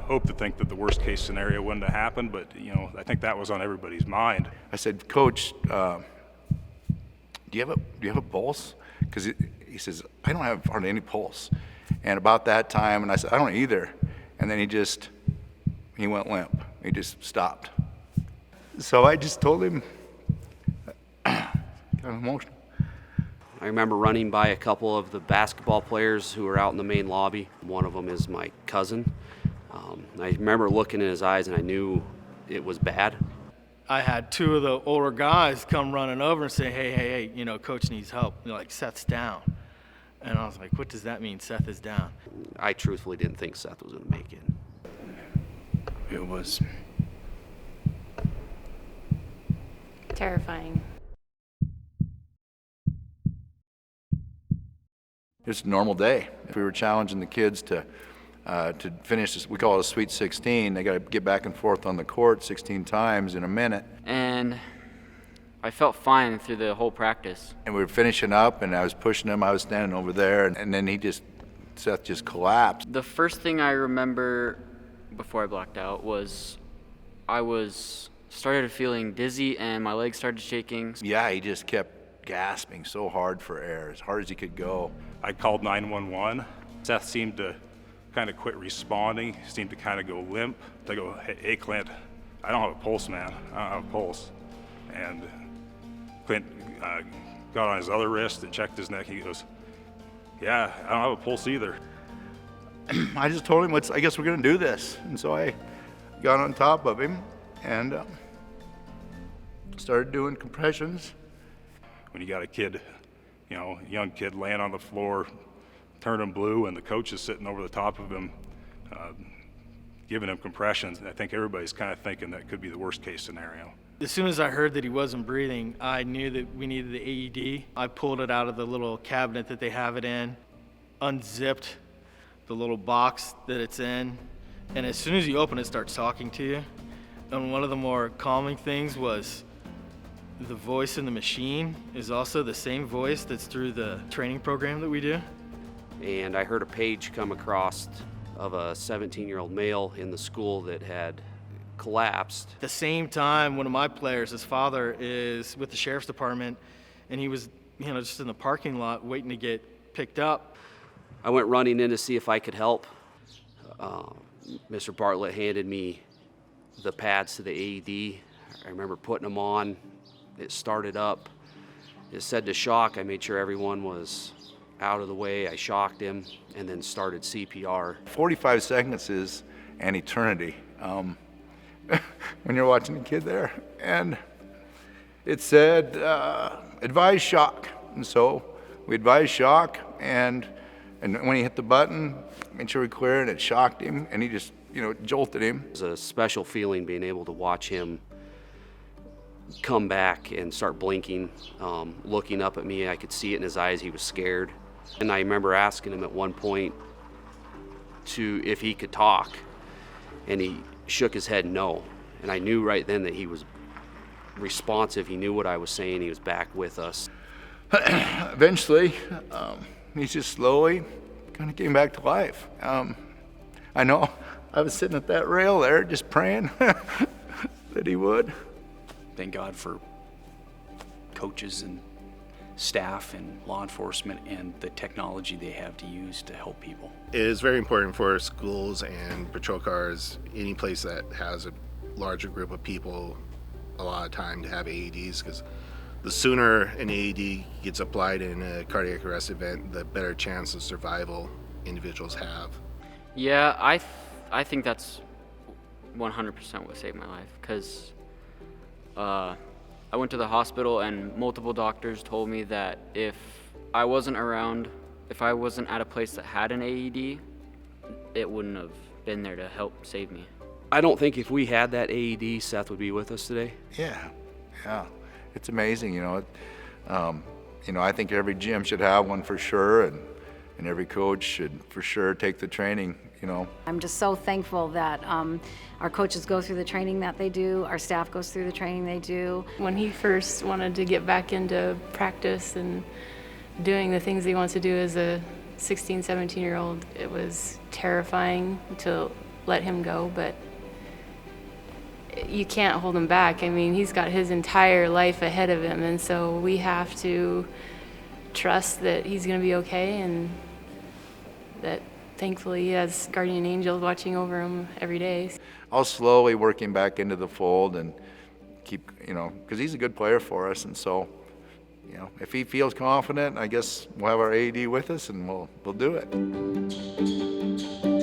hope to think that the worst case scenario wouldn't have happened, but I think that was on everybody's mind. I said, Coach, do you have a pulse? Because he says, I don't have hardly any pulse. And about that time, and I said, I don't either. And then he went limp. He just stopped. So I just told him, kind of emotional. I remember running by a couple of the basketball players who were out in the main lobby. One of them is my cousin. I remember looking in his eyes and I knew it was bad. I had two of the older guys come running over and say, hey, Coach needs help. They're like, Seth's down. And I was like, what does that mean, Seth is down? I truthfully didn't think Seth was going to make it. It was terrifying. It's a normal day. If we were challenging the kids to finish this, we call it a Sweet 16. They got to get back and forth on the court 16 times in a minute. And I felt fine through the whole practice. And we were finishing up, and I was pushing him. I was standing over there, and then Seth just collapsed. The first thing I remember before I blacked out was started feeling dizzy and my legs started shaking. Yeah, he just kept gasping so hard for air, as hard as he could go. I called 911. Seth seemed to kind of quit responding. He seemed to kind of go limp. I go, hey Clint, I don't have a pulse, man. I don't have a pulse. And Clint got on his other wrist and checked his neck. He goes, yeah, I don't have a pulse either. I just told him, I guess we're going to do this. And so I got on top of him and started doing compressions. When you got a kid, a young kid laying on the floor, turning blue, and the coach is sitting over the top of him, giving him compressions, I think everybody's kind of thinking that could be the worst case scenario. As soon as I heard that he wasn't breathing, I knew that we needed the AED. I pulled it out of the little cabinet that they have it in, unzipped the little box that it's in, and as soon as you open it, it starts talking to you. And one of the more calming things was the voice in the machine is also the same voice that's through the training program that we do. And I heard a page come across of a 17-year-old male in the school that had collapsed. At the same time, one of my players, his father, is with the sheriff's department, and he was, just in the parking lot waiting to get picked up. I went running in to see if I could help. Mr. Bartlett handed me the pads to the AED. I remember putting them on. It started up. It said to shock. I made sure everyone was out of the way. I shocked him and then started CPR. 45 seconds is an eternity when you're watching a kid there. And it said, advise shock. And so we advised shock, and when he hit the button, made sure we cleared, and it shocked him, and he just, jolted him. It was a special feeling being able to watch him come back and start blinking, looking up at me. I could see it in his eyes. He was scared. And I remember asking him at one point if he could talk, and he shook his head no. And I knew right then that he was responsive. He knew what I was saying. He was back with us. Eventually, he just slowly kind of came back to life. I know I was sitting at that rail there just praying that he would. Thank God for coaches and staff and law enforcement and the technology they have to use to help people. It is very important for schools and patrol cars, any place that has a larger group of people, a lot of time to have AEDs, because the sooner an AED gets applied in a cardiac arrest event, the better chance of survival individuals have. Yeah, I think that's 100% what saved my life, because I went to the hospital and multiple doctors told me that if I wasn't at a place that had an AED, it wouldn't have been there to help save me. I don't think if we had that AED, Seth would be with us today. Yeah. It's amazing, I think every gym should have one for sure, and every coach should for sure take the training, I'm just so thankful that our coaches go through the training that they do, our staff goes through the training they do. When he first wanted to get back into practice and doing the things he wants to do as a 16, 17-year-old, it was terrifying to let him go, but you can't hold him back. I mean, he's got his entire life ahead of him, and so we have to trust that he's going to be okay, and that thankfully he has guardian angels watching over him every day. I'll slowly work him back into the fold and keep, because he's a good player for us, and so, if he feels confident, I guess we'll have our AED with us and we'll do it.